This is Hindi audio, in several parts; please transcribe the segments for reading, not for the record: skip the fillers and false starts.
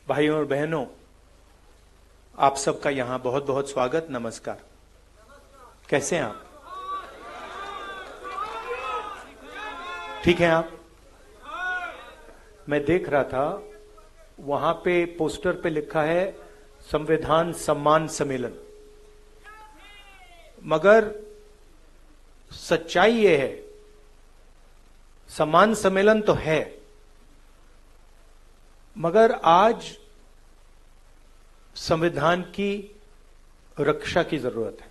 भाइयों और बहनों, आप सबका यहां बहुत बहुत स्वागत, नमस्कार। कैसे हैं आप? ठीक हैं आप? मैं देख रहा था वहां पे पोस्टर पे लिखा है संविधान सम्मान सम्मेलन, मगर सच्चाई ये है, सम्मान सम्मेलन तो है, मगर आज संविधान की रक्षा की जरूरत है।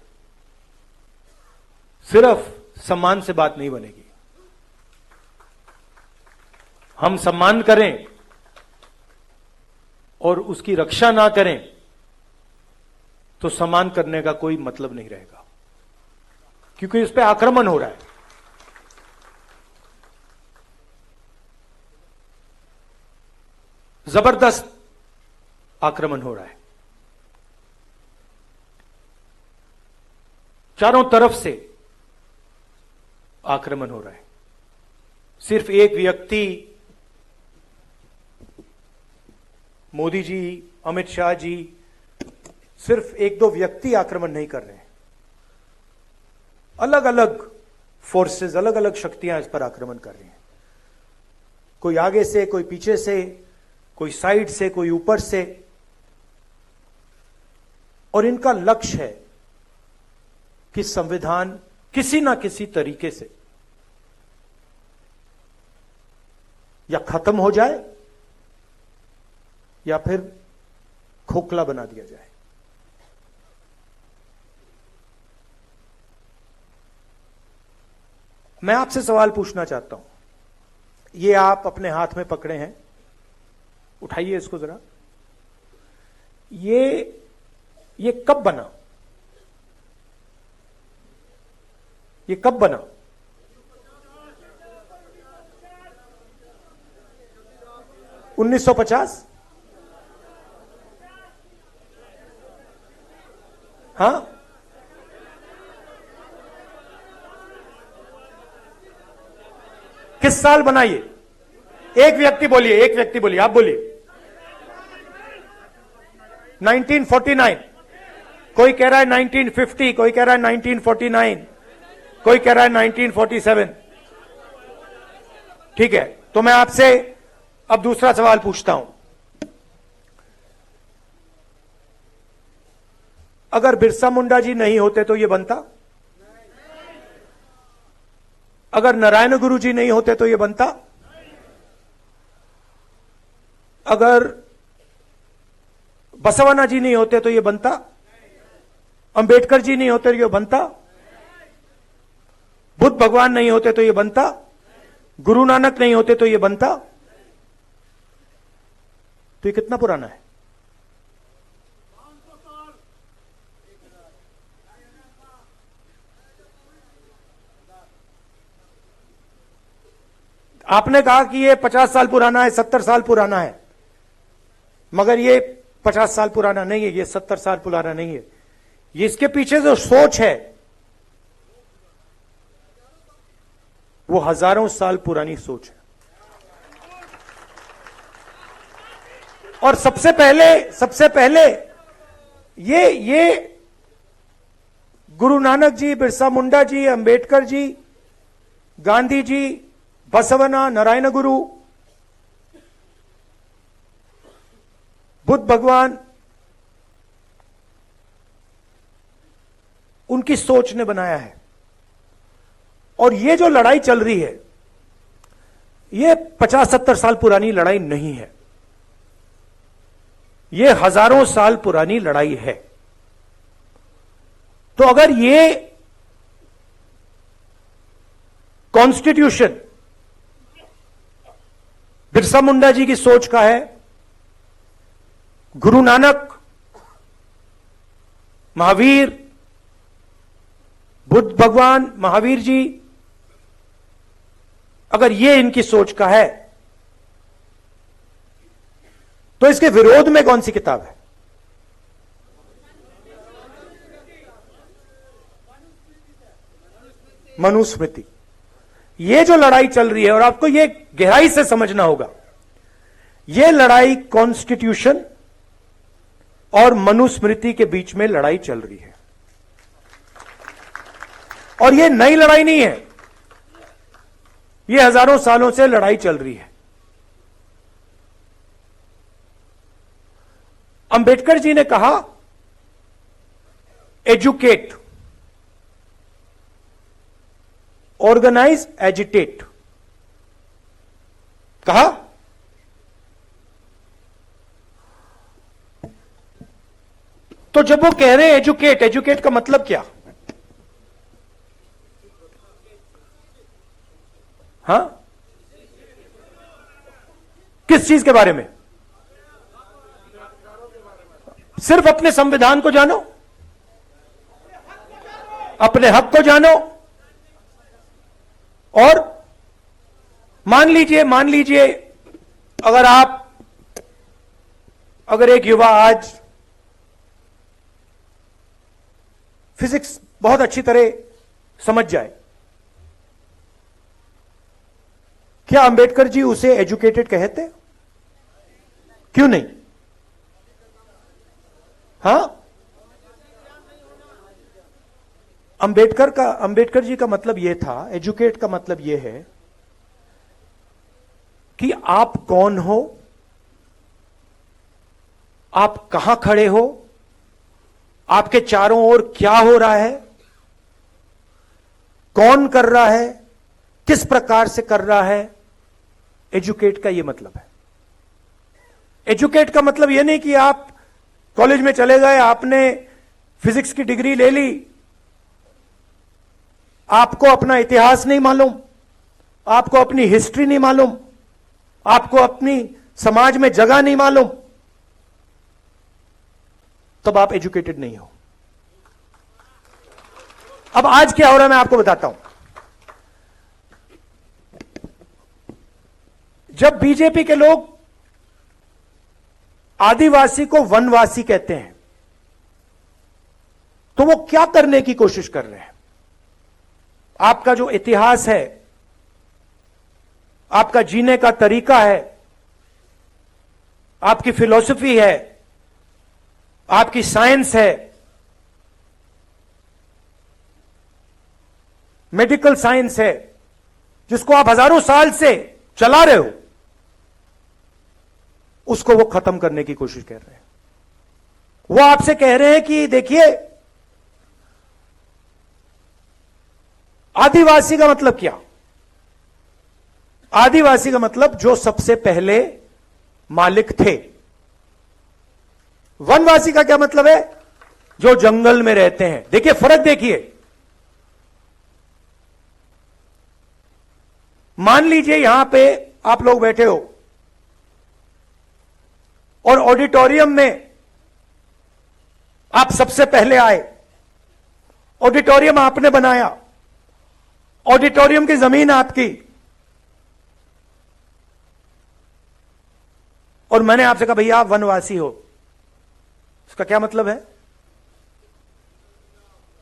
सिर्फ सम्मान से बात नहीं बनेगी। हम सम्मान करें और उसकी रक्षा ना करें तो सम्मान करने का कोई मतलब नहीं रहेगा, क्योंकि इस पे आक्रमण हो रहा है। जबरदस्त आक्रमण हो रहा है, चारों तरफ से आक्रमण हो रहा है। सिर्फ एक व्यक्ति, मोदी जी, अमित शाह जी, सिर्फ एक दो व्यक्ति आक्रमण नहीं कर रहे हैं। अलग अलग फोर्सेस, अलग अलग शक्तियां इस पर आक्रमण कर रही हैं। कोई आगे से, कोई पीछे से, कोई साइड से, कोई ऊपर से, और इनका लक्ष्य है कि संविधान किसी ना किसी तरीके से या खत्म हो जाए या फिर खोखला बना दिया जाए। मैं आपसे सवाल पूछना चाहता हूं। ये आप अपने हाथ में पकड़े हैं, उठाइए इसको जरा। ये कब बना? ये कब बना? $1950? हाँ, किस साल बना ये? एक व्यक्ति बोलिए, एक व्यक्ति बोलिए, आप बोलिए। 1949। कोई कह रहा है 1950, कोई कह रहा है 1949, कोई कह रहा है 1947। ठीक है, तो मैं आपसे अब दूसरा सवाल पूछता हूं। अगर बिरसा मुंडा जी नहीं होते तो ये बनता? अगर नारायण गुरु जी नहीं होते तो ये बनता? अगर बसवन्ना जी नहीं होते तो ये बनता? अंबेडकर जी नहीं होते तो ये बनता? बुद्ध भगवान नहीं होते तो ये बनता? गुरु नानक नहीं होते तो ये बनता? तो ये कितना पुराना है? आपने कहा कि ये 50 साल पुराना है, 70 साल पुराना है, मगर ये 50 साल पुराना नहीं है, ये 70 साल पुराना नहीं है। ये इसके पीछे जो सोच है वो हजारों साल पुरानी सोच है। और सबसे पहले ये गुरु नानक जी, बिरसा मुंडा जी, अंबेडकर जी, गांधी जी, बसवन्ना, नारायण गुरु, बुद्ध भगवान, उनकी सोच ने बनाया है। और ये जो लड़ाई चल रही है, ये 50-70 साल पुरानी लड़ाई नहीं है, ये हजारों साल पुरानी लड़ाई है। तो अगर ये कॉन्स्टिट्यूशन बिरसा मुंडा जी की सोच का है, गुरु नानक, महावीर, बुद्ध भगवान, महावीर जी, अगर ये इनकी सोच का है, तो इसके विरोध में कौन सी किताब है? मनुस्मृति। ये जो लड़ाई चल रही है, और आपको ये गहराई से समझना होगा, यह लड़ाई कॉन्स्टिट्यूशन और मनुस्मृति के बीच में लड़ाई चल रही है। और यह नई लड़ाई नहीं है, यह हजारों सालों से लड़ाई चल रही है। अंबेडकर जी ने कहा, एजुकेट, ऑर्गेनाइज, एजिटेट। कहा तो जब वो कह रहे हैं एजुकेट, एजुकेट का मतलब क्या? हां, किस चीज के बारे में? सिर्फ अपने संविधान को जानो, अपने हक को जानो। और मान लीजिए अगर एक युवा आज फिजिक्स बहुत अच्छी तरह समझ जाए, क्या अंबेडकर जी उसे एजुकेटेड कहते? क्यों नहीं? हां, अंबेडकर जी का मतलब यह था, एजुकेट का मतलब यह है कि आप कौन हो, आप कहां खड़े हो, आपके चारों ओर क्या हो रहा है, कौन कर रहा है, किस प्रकार से कर रहा है। एजुकेट का यह मतलब है। एजुकेट का मतलब यह नहीं कि आप कॉलेज में चले गए, आपने फिजिक्स की डिग्री ले ली, आपको अपना इतिहास नहीं मालूम, आपको अपनी हिस्ट्री नहीं मालूम, आपको अपनी समाज में जगह नहीं मालूम, तब आप एजुकेटेड नहीं हो। अब आज क्या हो रहा है मैं आपको बताता हूं। जब बीजेपी के लोग आदिवासी को वनवासी कहते हैं, तो वो क्या करने की कोशिश कर रहे हैं? आपका जो इतिहास है, आपका जीने का तरीका है, आपकी फिलॉसफी है, आपकी साइंस है, मेडिकल साइंस है, जिसको आप हजारों साल से चला रहे हो, उसको वो खत्म करने की कोशिश कर रहे हैं। वो आपसे कह रहे हैं कि देखिए, आदिवासी का मतलब क्या? आदिवासी का मतलब जो सबसे पहले मालिक थे। वनवासी का क्या मतलब है? जो जंगल में रहते हैं। देखिए फर्क, देखिए, मान लीजिए यहां पे आप लोग बैठे हो और ऑडिटोरियम में आप सबसे पहले आए, ऑडिटोरियम आपने बनाया, ऑडिटोरियम की जमीन आपकी, और मैंने आपसे कहा भैया आप वनवासी हो। इसका क्या मतलब है?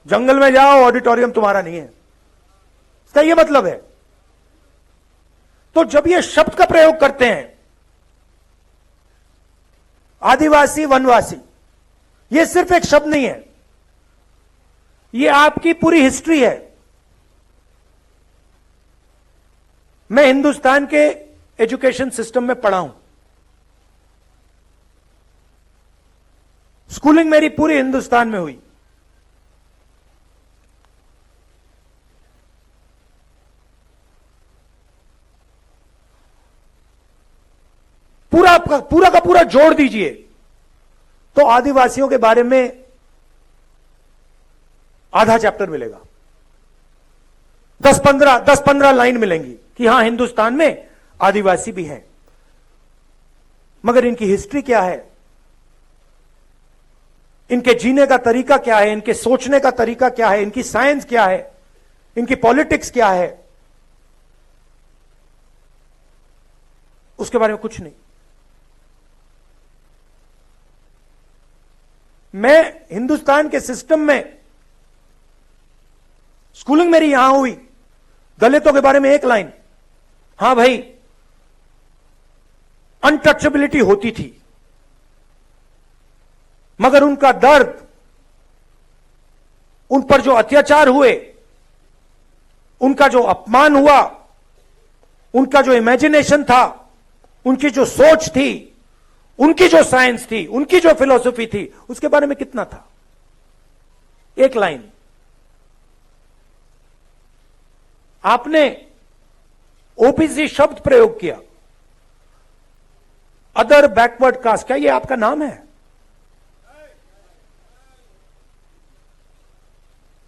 जंगल में जाओ, ऑडिटोरियम तुम्हारा नहीं है, इसका यह मतलब है। तो जब ये शब्द का प्रयोग करते हैं, आदिवासी वनवासी, यह सिर्फ एक शब्द नहीं है, यह आपकी पूरी हिस्ट्री है। मैं हिंदुस्तान के एजुकेशन सिस्टम में पढ़ा हूं, स्कूलिंग मेरी पूरी हिंदुस्तान में हुई। पूरा का पूरा जोड़ दीजिए तो आदिवासियों के बारे में आधा चैप्टर मिलेगा। 10-15 लाइन मिलेंगी कि हां हिंदुस्तान में आदिवासी भी हैं, मगर इनकी हिस्ट्री क्या है, इनके जीने का तरीका क्या है, इनके सोचने का तरीका क्या है, इनकी साइंस क्या है, इनकी पॉलिटिक्स क्या है, उसके बारे में कुछ नहीं। मैं हिंदुस्तान के सिस्टम में, स्कूलिंग मेरी यहां हुई, दलितों के बारे में एक लाइन, हां भाई अनटचेबिलिटी होती थी, मगर उनका दर्द, उन पर जो अत्याचार हुए, उनका जो अपमान हुआ, उनका जो इमेजिनेशन था, उनकी जो सोच थी, उनकी जो साइंस थी, उनकी जो फिलॉसफी थी, उसके बारे में कितना था? एक लाइन। आपने ओबीसी शब्द प्रयोग किया, अदर बैकवर्ड कास्ट, क्या ये आपका नाम है?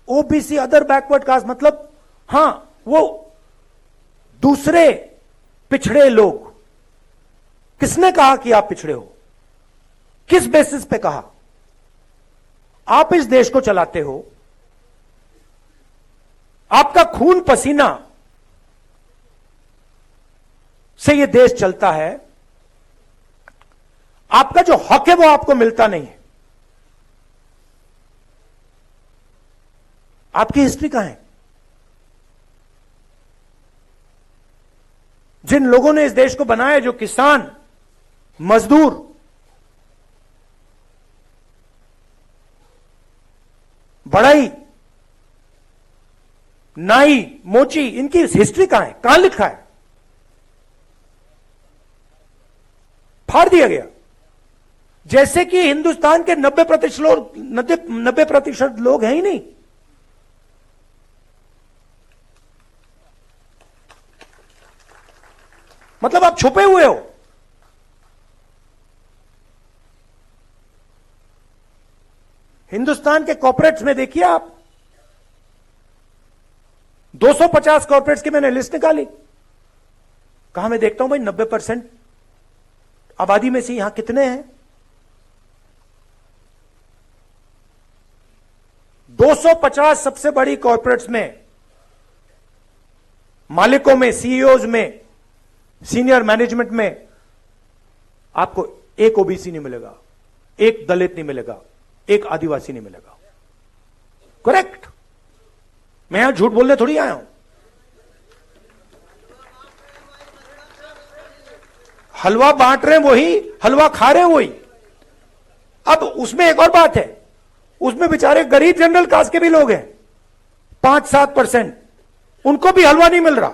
ओबीसी अदर बैकवर्ड कास्ट मतलब, हां, वो दूसरे पिछड़े लोग। किसने कहा कि आप पिछड़े हो? किस बेसिस पे कहा? आप इस देश को चलाते हो, आपका खून पसीना से यह देश चलता है, आपका जो हक है वो आपको मिलता नहीं है। आपकी हिस्ट्री कहां है? जिन लोगों ने इस देश को बनाया, जो किसान, मजदूर, बढ़ई, नाई, मोची, इनकी हिस्ट्री कहां है? कहां लिखा है? फाड़ दिया गया। जैसे कि हिंदुस्तान के 90% लोग हैं ही नहीं। मतलब आप छुपे हुए हो। हिंदुस्तान के कॉर्पोरेट्स में देखिए आप, 250 कॉर्पोरेट्स की मैंने लिस्ट निकाली। कहां मैं देखता हूं भाई 90% आबादी में से यहां कितने हैं? 250 सबसे बड़ी कॉर्पोरेट्स में, मालिकों में, सीईओज में, सीनियर मैनेजमेंट में आपको एक ओबीसी नहीं मिलेगा, एक दलित नहीं मिलेगा, एक आदिवासी नहीं मिलेगा। करेक्ट? मैं यहां झूठ बोलने थोड़ी आया हूं। हलवा बांट रहे हैं वही, हलवा खा रहे हैं वही। अब उसमें एक और बात है, उसमें बेचारे गरीब जनरल कास्ट के भी लोग हैं, 5-7%, उनको भी हलवा नहीं मिल रहा।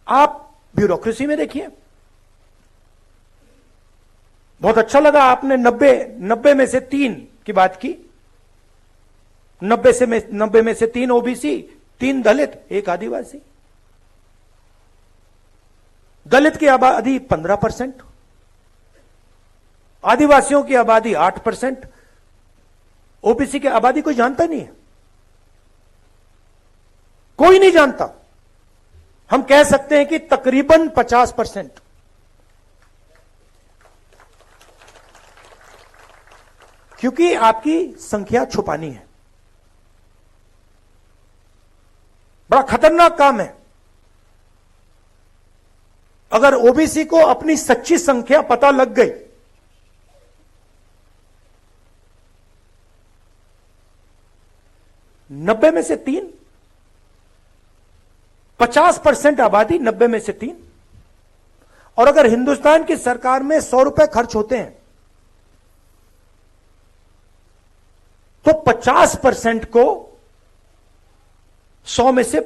आप ब्यूरोक्रेसी में देखिए। बहुत अच्छा लगा आपने 90 में से 3 की बात की। 90 में से 3 ओबीसी, 3 दलित, 1 आदिवासी। दलित की आबादी 15%, आदिवासियों की आबादी 8%, ओबीसी की आबादी कोई जानता नहीं है, कोई नहीं जानता। हम कह सकते हैं कि तकरीबन 50%। क्योंकि आपकी संख्या छुपानी है। बड़ा खतरनाक काम है। अगर ओबीसी को अपनी सच्ची संख्या पता लग गई, नब्बे में से 3, 50% आबादी, 90 में से 3। और अगर हिंदुस्तान की सरकार में 100 रुपए खर्च होते हैं तो 50% को 100 में से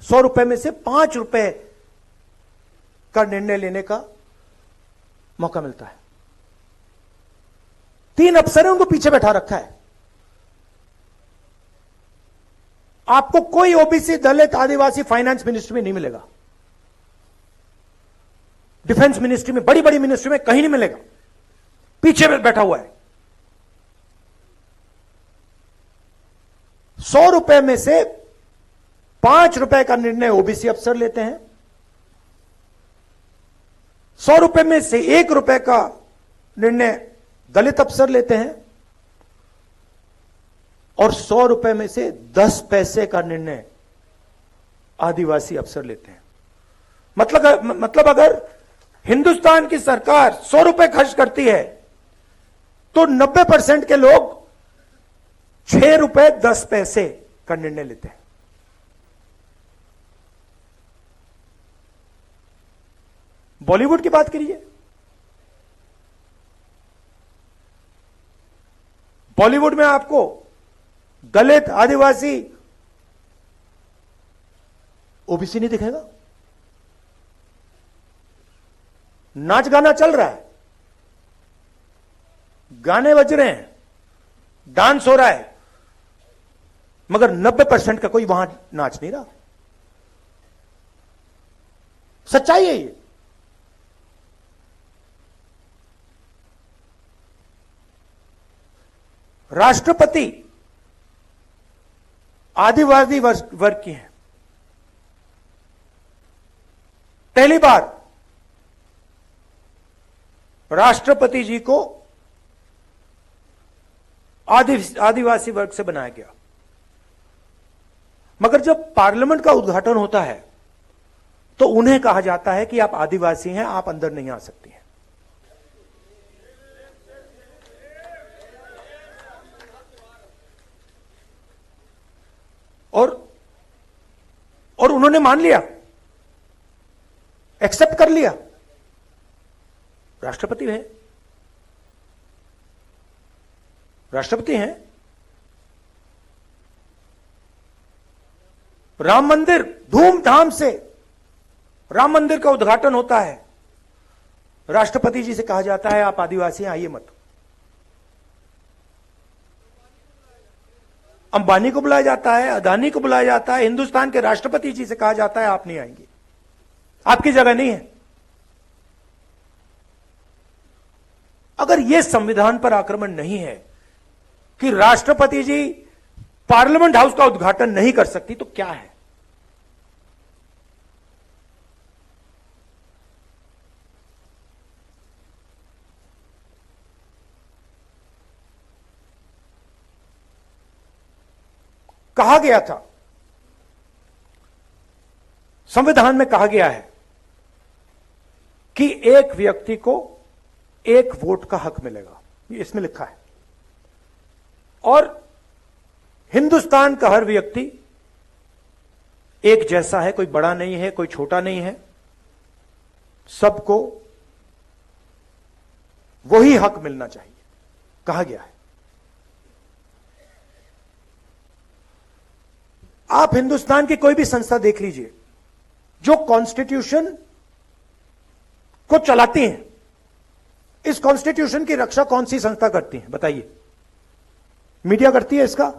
100 रुपए में से 5 रुपए का निर्णय लेने का मौका मिलता है। 3 अफसर हैं, उनको पीछे बैठा रखा है। आपको कोई ओबीसी, दलित, आदिवासी फाइनेंस मिनिस्ट्री में नहीं मिलेगा, डिफेंस मिनिस्ट्री में, बड़ी बड़ी मिनिस्ट्री में कहीं नहीं मिलेगा। पीछे में बैठा हुआ है। 100 रुपए में से 5 रुपए का निर्णय ओबीसी अफसर लेते हैं, 100 रुपए में से 1 रुपए का निर्णय दलित अफसर लेते हैं, और 100 रुपए में से 10 पैसे का निर्णय आदिवासी अफसर लेते हैं। मतलब अगर हिंदुस्तान की सरकार 100 रुपए खर्च करती है तो 90% के लोग 6 रुपए 10 पैसे का निर्णय लेते हैं। बॉलीवुड की बात करिए, बॉलीवुड में आपको दलित, आदिवासी, ओबीसी नहीं दिखेगा। नाच गाना चल रहा है, गाने बज रहे हैं, डांस हो रहा है, मगर 90% का कोई वहां नाच नहीं रहा। सच्चाई है ये। राष्ट्रपति आदिवासी वर्ग की हैं। पहली बार राष्ट्रपति जी को आदिवासी वर्ग से बनाया गया, मगर जब पार्लियामेंट का उद्घाटन होता है तो उन्हें कहा जाता है कि आप आदिवासी हैं, आप अंदर नहीं आ सकती हैं। और उन्होंने मान लिया, एक्सेप्ट कर लिया। राष्ट्रपति हैं, राष्ट्रपति हैं। राम मंदिर, धूमधाम से राम मंदिर का उद्घाटन होता है, राष्ट्रपति जी से कहा जाता है आप आदिवासी हैं, आइए मत। अंबानी को बुलाया जाता है, अदानी को बुलाया जाता है, हिंदुस्तान के राष्ट्रपति जी से कहा जाता है आप नहीं आएंगे, आपकी जगह नहीं है। अगर यह संविधान पर आक्रमण नहीं है कि राष्ट्रपति जी पार्लियामेंट हाउस का उद्घाटन नहीं कर सकती, तो क्या है? कहा गया था, संविधान में कहा गया है कि एक व्यक्ति को एक वोट का हक मिलेगा, ये इसमें लिखा है। और हिंदुस्तान का हर व्यक्ति एक जैसा है, कोई बड़ा नहीं है, कोई छोटा नहीं है, सबको वही हक मिलना चाहिए, कहा गया है। आप हिंदुस्तान की कोई भी संस्था देख लीजिए जो कॉन्स्टिट्यूशन को चलाती हैं, इस कॉन्स्टिट्यूशन की रक्षा कौन सी संस्था करती है बताइए? मीडिया करती है इसका?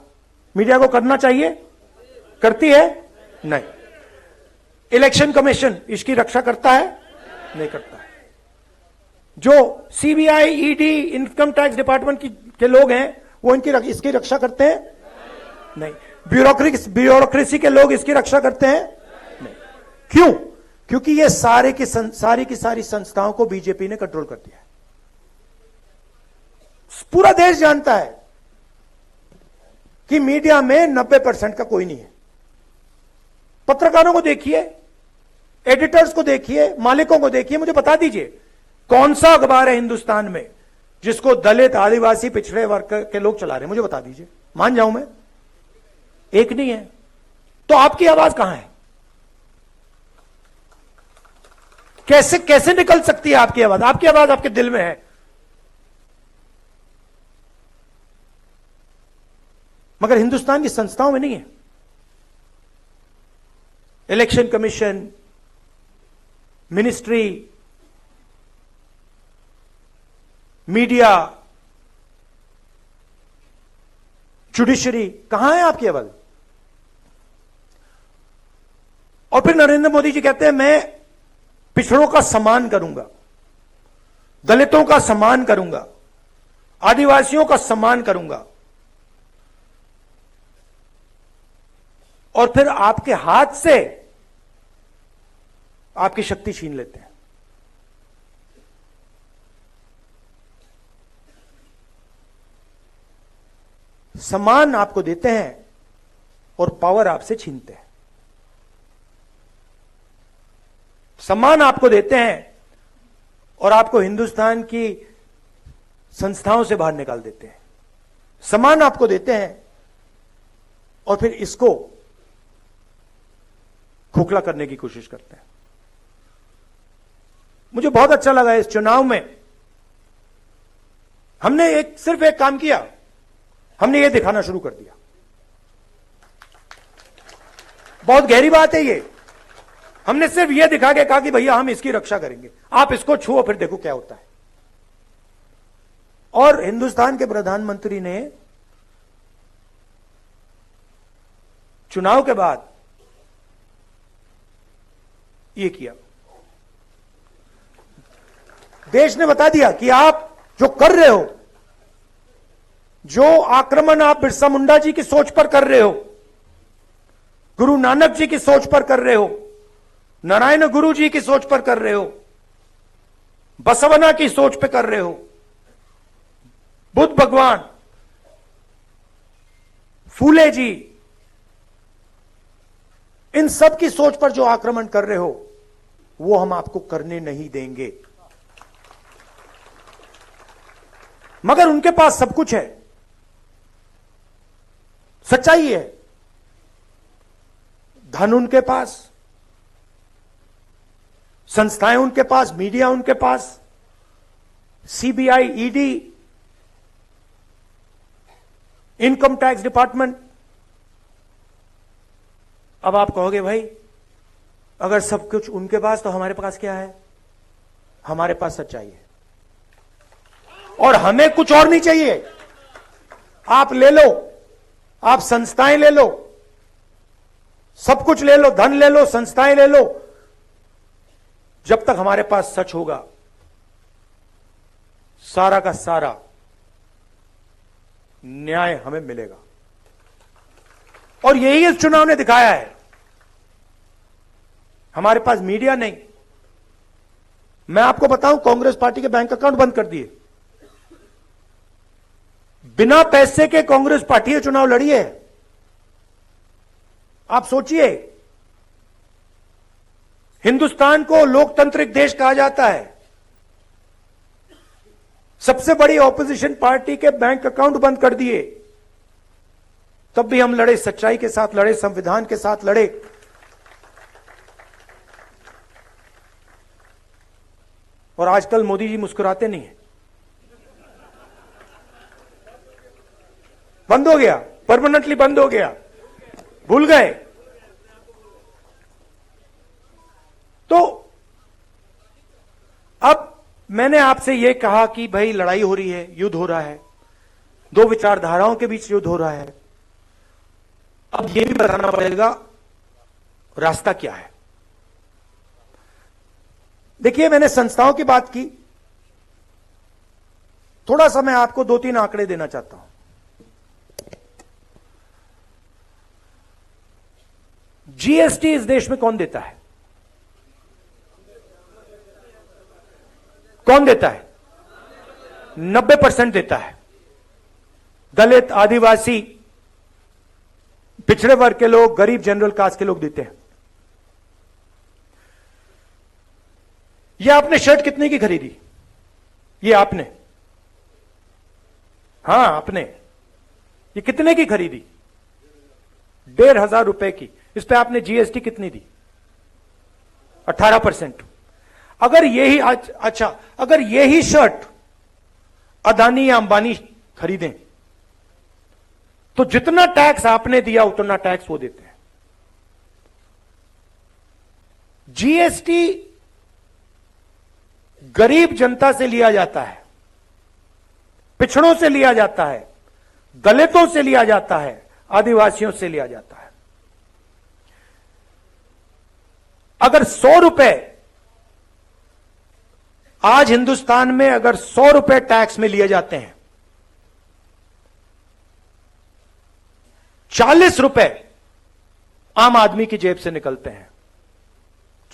मीडिया को करना चाहिए, करती है? नहीं। इलेक्शन कमीशन इसकी रक्षा करता है? नहीं करता है। जो CBI, ED, income tax department के लोग हैं वो इसकी रक्षा करते हैं? नहीं। ब्यूरोक्रेसी के लोग इसकी रक्षा करते हैं? नहीं। क्यों? क्योंकि ये सारी की सारी संस्थाओं को बीजेपी ने कंट्रोल कर दिया है। पूरा देश जानता है कि मीडिया में 90% का कोई नहीं है। पत्रकारों को देखिए, एडिटर्स को देखिए, मालिकों को देखिए, मुझे बता दीजिए कौन सा अखबार है हिंदुस्तान में जिसको दलित, आदिवासी, पिछड़े वर्ग के लोग चला रहे हैं? मुझे बता दीजिए, मान जाऊं मैं, एक नहीं है। तो आपकी आवाज कहां है? कैसे निकल सकती है आपकी आवाज? आपकी आवाज आपके दिल में है, मगर हिंदुस्तान की संस्थाओं में नहीं है। Election commission, ministry, media, judiciary, कहां है आपकी आवाज? और फिर नरेंद्र मोदी जी कहते हैं मैं पिछड़ों का सम्मान करूंगा, दलितों का सम्मान करूंगा, आदिवासियों का सम्मान करूंगा, और फिर आपके हाथ से आपकी शक्ति छीन लेते हैं। सम्मान आपको देते हैं और पावर आपसे छीनते हैं। सम्मान आपको देते हैं और आपको हिंदुस्तान की संस्थाओं से बाहर निकाल देते हैं। सम्मान आपको देते हैं और फिर इसको खोखला करने की कोशिश करते हैं। मुझे बहुत अच्छा लगा इस चुनाव में हमने सिर्फ एक काम किया, हमने ये दिखाना शुरू कर दिया। बहुत गहरी बात है ये। हमने सिर्फ ये दिखा के कहा कि भैया हम इसकी रक्षा करेंगे, आप इसको छुओ फिर देखो क्या होता है। और हिंदुस्तान के प्रधानमंत्री ने चुनाव के बाद ये किया। देश ने बता दिया कि आप जो कर रहे हो, जो आक्रमण आप बिरसा मुंडा जी की सोच पर कर रहे हो, गुरु नानक जी की सोच पर कर रहे हो, नारायण गुरु जी की सोच पर कर रहे हो, बसवना की सोच पर कर रहे हो, बुद्ध भगवान, फूले जी, इन सब की सोच पर जो आक्रमण कर रहे हो वो हम आपको करने नहीं देंगे। मगर उनके पास सब कुछ है, सच्चाई है, धन उनके पास, संस्थाएं उनके पास, मीडिया उनके पास, CBI, ED, income tax department. अब आप कहोगे भाई अगर सब कुछ उनके पास तो हमारे पास क्या है? हमारे पास सच्चाई है और हमें कुछ और नहीं चाहिए। आप ले लो, आप संस्थाएं ले लो, सब कुछ ले लो, धन ले लो, संस्थाएं ले लो, जब तक हमारे पास सच होगा सारा का सारा न्याय हमें मिलेगा। और यही इस चुनाव ने दिखाया है। हमारे पास मीडिया नहीं। मैं आपको बताऊं, कांग्रेस पार्टी के बैंक अकाउंट बंद कर दिए। बिना पैसे के कांग्रेस पार्टी ये चुनाव लड़ी है। आप सोचिए, हिंदुस्तान को लोकतांत्रिक देश कहा जाता है, सबसे बड़ी ऑपोजिशन पार्टी के बैंक अकाउंट बंद कर दिए, तब भी हम लड़े, सच्चाई के साथ लड़े, संविधान के साथ लड़े। और आजकल मोदी जी मुस्कुराते नहीं हैं। बंद हो गया, परमानेंटली बंद हो गया, भूल गए। तो अब मैंने आपसे यह कहा कि भाई लड़ाई हो रही है, युद्ध हो रहा है, दो विचारधाराओं के बीच युद्ध हो रहा है। अब यह भी बताना पड़ेगा रास्ता क्या है। देखिए, मैंने संस्थाओं की बात की, थोड़ा सा मैं आपको 2-3 आंकड़े देना चाहता हूं। जीएसटी इस देश में कौन देता है? कौन देता है? 90% देता है। दलित, आदिवासी, पिछड़े वर्ग के लोग, गरीब, जनरल कास्ट के लोग देते हैं। ये आपने शर्ट कितने की खरीदी? ये आपने, हां आपने, ये कितने की खरीदी? 1,500 रुपए की। इस पे आपने जीएसटी कितनी दी? 18%। अगर यही अच्छा, अगर यही शर्ट अदानी या अंबानी खरीदें तो जितना टैक्स आपने दिया उतना टैक्स वो देते हैं। जीएसटी गरीब जनता से लिया जाता है, पिछड़ों से लिया जाता है, दलितों से लिया जाता है, आदिवासियों से लिया जाता है। अगर 100 रुपए आज हिंदुस्तान में अगर 100 रुपए टैक्स में लिए जाते हैं, 40 रुपए आम आदमी की जेब से निकलते हैं,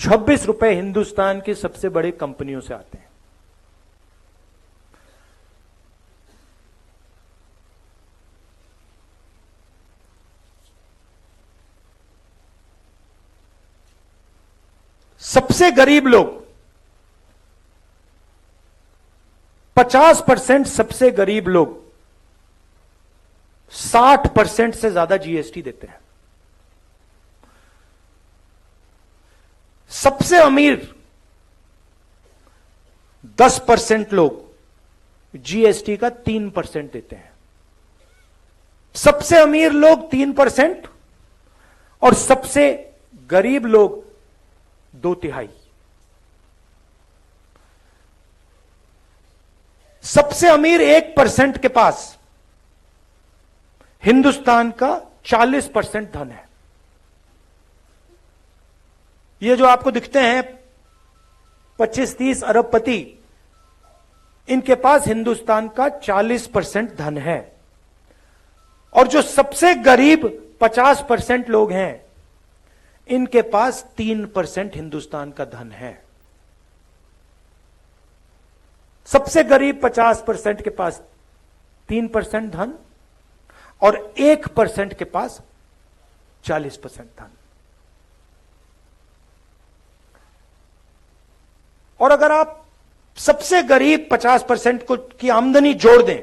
26 रुपए हिंदुस्तान की सबसे बड़ी कंपनियों से आते हैं। सबसे गरीब लोग 50%, सबसे गरीब लोग 60% से ज्यादा जीएसटी देते हैं। सबसे अमीर 10% लोग जीएसटी का 3% देते हैं। सबसे अमीर लोग 3% और सबसे गरीब लोग 2/3। सबसे अमीर 1% के पास हिंदुस्तान का 40% धन है। ये जो आपको दिखते हैं 25-30 अरबपति, इनके पास हिंदुस्तान का 40% धन है। और जो सबसे गरीब 50% लोग हैं, इनके पास 3% हिंदुस्तान का धन है। सबसे गरीब 50% के पास 3% धन और 1% के पास 40% धन। और अगर आप सबसे गरीब 50% को की आमदनी जोड़ दें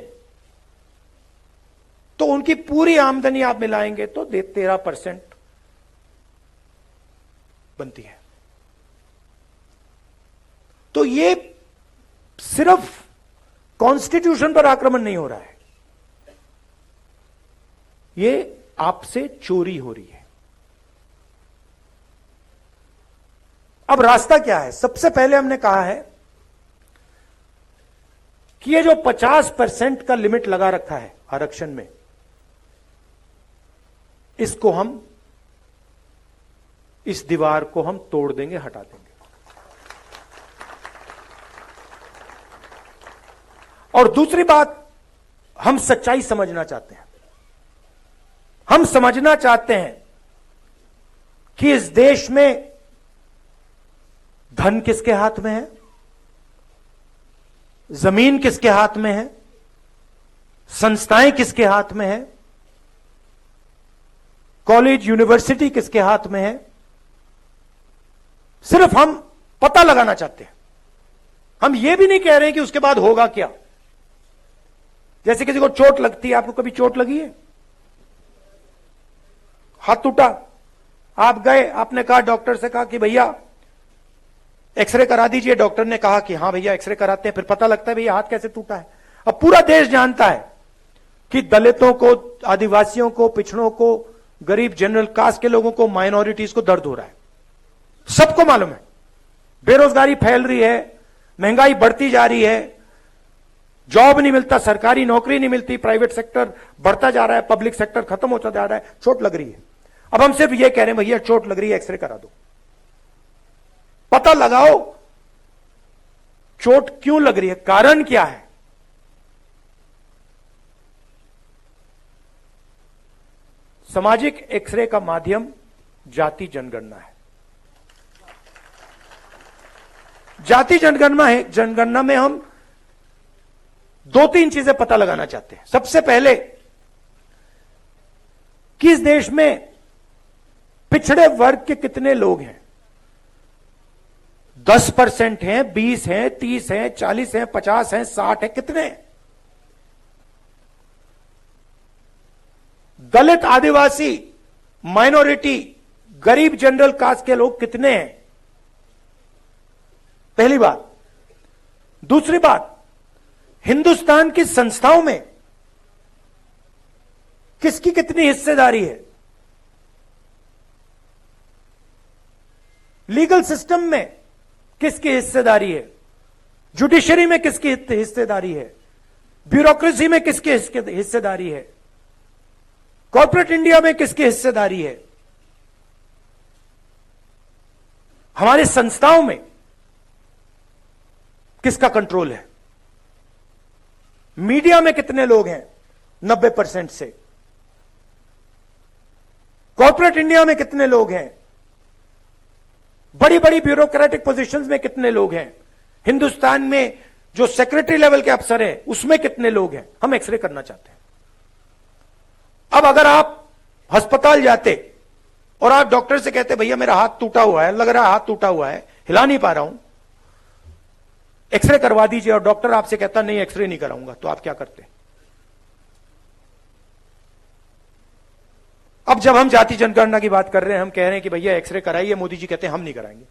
तो उनकी पूरी आमदनी आप मिलाएंगे तो 13% बनती है। तो ये सिर्फ कॉन्स्टिट्यूशन पर आक्रमण नहीं हो रहा है, ये आपसे चोरी हो रही है। अब रास्ता क्या है? सबसे पहले हमने कहा है कि ये जो 50% का लिमिट लगा रखा है आरक्षण में, इसको हम, इस दीवार को हम तोड़ देंगे, हटा देंगे। और दूसरी बात, हम सच्चाई समझना चाहते हैं। हम समझना चाहते हैं कि इस देश में धन किसके हाथ में है, जमीन किसके हाथ में है, संस्थाएं किसके हाथ में है, कॉलेज यूनिवर्सिटी किसके हाथ में है। सिर्फ हम पता लगाना चाहते हैं। हम यह भी नहीं कह रहे हैं कि उसके बाद होगा क्या। जैसे किसी को चोट लगती है, आपको कभी चोट लगी है? हाथ टूटा, आप गए, आपने कहा, डॉक्टर से कहा कि भैया एक्सरे करा दीजिए। डॉक्टर ने कहा कि हां भैया एक्सरे कराते हैं। फिर पता लगता है भैया हाथ कैसे टूटा है। अब पूरा देश जानता है कि दलितों को, आदिवासियों को, पिछड़ों को, गरीब जनरल कास्ट के लोगों को, माइनॉरिटीज को दर्द हो रहा है। सबको मालूम है। बेरोजगारी फैल रही है, महंगाई बढ़ती जा रही है, जॉब नहीं मिलता, सरकारी नौकरी नहीं मिलती, प्राइवेट सेक्टर बढ़ता जा रहा है, पब्लिक सेक्टर खत्म होता जा रहा है, चोट लग रही है। अब हम सिर्फ ये कह रहे हैं भैया चोट लग रही है, एक्सरे करा दो, पता लगाओ चोट क्यों लग रही है, कारण क्या है। सामाजिक एक्सरे का माध्यम जाति जनगणना है। जाति जनगणना है, जनगणना में हम 2-3 चीजें पता लगाना चाहते हैं। सबसे पहले, किस देश में पिछड़े वर्ग के कितने लोग हैं? 10% हैं, 20 हैं, 30 हैं, 40 हैं, 50 हैं, 60 हैं, कितने? दलित, आदिवासी, माइनॉरिटी, गरीब जनरल कास्ट के लोग कितने हैं? पहली बात। दूसरी बात, हिंदुस्तान की संस्थाओं में किसकी कितनी हिस्सेदारी है? लीगल सिस्टम में किसकी हिस्सेदारी है? जुडिशरी में किसकी हिस्सेदारी है? ब्यूरोक्रेसी में किसकी हिस्सेदारी है? कॉर्पोरेट इंडिया में किसकी हिस्सेदारी है? हमारी संस्थाओं में किसका कंट्रोल है? मीडिया में कितने लोग हैं? 90% से। कॉर्पोरेट इंडिया में कितने लोग हैं? बड़ी बड़ी ब्यूरोक्रेटिक पोजीशंस में कितने लोग हैं? हिंदुस्तान में जो सेक्रेटरी लेवल के अफसर हैं उसमें कितने लोग हैं? हम एक्सरे करना चाहते हैं। अब अगर आप अस्पताल जाते और आप डॉक्टर से कहते भैया मेरा हाथ टूटा हुआ है, लग रहा है हाथ टूटा हुआ है, हिला नहीं पा रहा हूं, एक्सरे करवा दीजिए, और डॉक्टर आपसे कहता नहीं एक्सरे नहीं कराऊंगा, तो आप क्या करते? अब जब हम जाति जनगणना की बात कर रहे हैं, हम कह रहे हैं कि भैया एक्सरे कराइए, मोदी जी कहते हैं हम नहीं कराएंगे।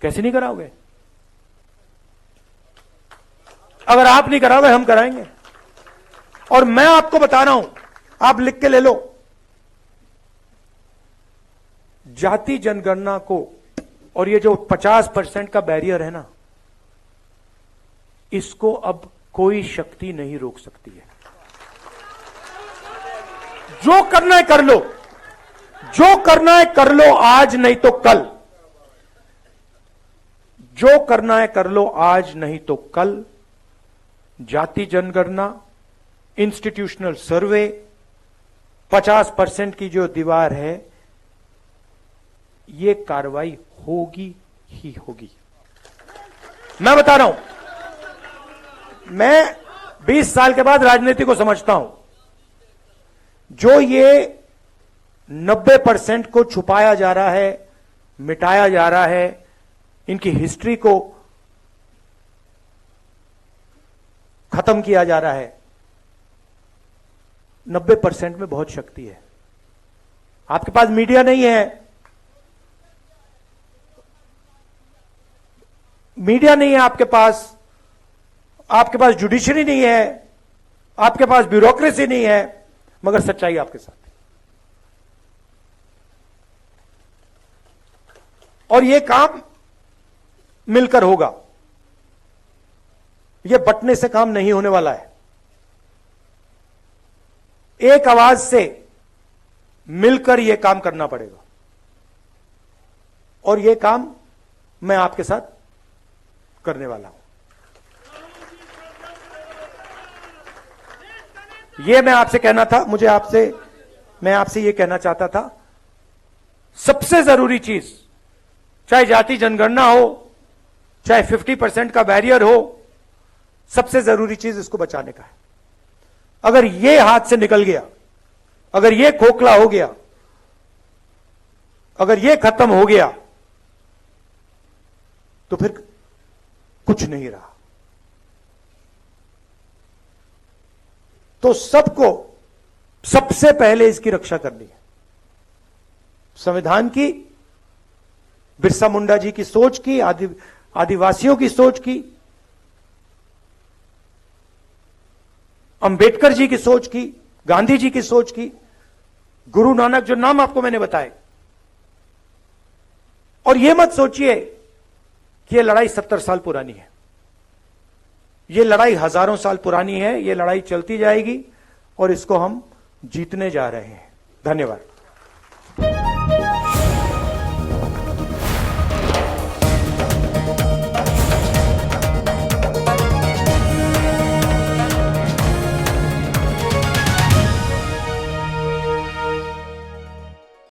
कैसे नहीं कराओगे? अगर आप नहीं कराओगे हम कराएंगे। और मैं आपको बता रहा हूं, आप लिख के ले लो, जाति जनगणना को और ये जो 50% का बैरियर है ना, इसको अब कोई शक्ति नहीं रोक सकती है। जो करना है कर लो, जो करना है कर लो, आज नहीं तो कल। जो करना है कर लो, आज नहीं तो कल। जाति जनगणना, इंस्टीट्यूशनल सर्वे, 50% की जो दीवार है, ये कार्रवाई होगी ही होगी। मैं बता रहा हूं, मैं 20 साल के बाद राजनीति को समझता हूं। जो ये 90% को छुपाया जा रहा है, मिटाया जा रहा है, इनकी हिस्ट्री को खत्म किया जा रहा है, 90% में बहुत शक्ति है। आपके पास मीडिया नहीं है, मीडिया नहीं है आपके पास जुडिशरी नहीं है, आपके पास ब्यूरोक्रेसी नहीं है, मगर सच्चाई आपके साथ है। और यह काम मिलकर होगा, यह बंटने से काम नहीं होने वाला है। एक आवाज से मिलकर यह काम करना पड़ेगा, और यह काम मैं आपके साथ करने वाला हूं। यह मैं आपसे कहना था, मैं आपसे यह कहना चाहता था, सबसे जरूरी चीज, चाहे जाति जनगणना हो, चाहे 50% का बैरियर हो, सबसे जरूरी चीज इसको बचाने का है। अगर यह हाथ से निकल गया, अगर यह खोखला हो गया, अगर यह खत्म हो गया, तो फिर कुछ नहीं रहा। तो सबको सबसे पहले इसकी रक्षा करनी है। संविधान की, बिरसा मुंडा जी की सोच की, आदिवासियों की सोच की, अंबेडकर जी की सोच की, गांधी जी की सोच की, गुरु नानक, जो नाम आपको मैंने बताए। और यह मत सोचिए कि यह लड़ाई 70 साल पुरानी है। यह लड़ाई हजारों साल पुरानी है। यह लड़ाई चलती जाएगी और इसको हम जीतने जा रहे हैं। धन्यवाद।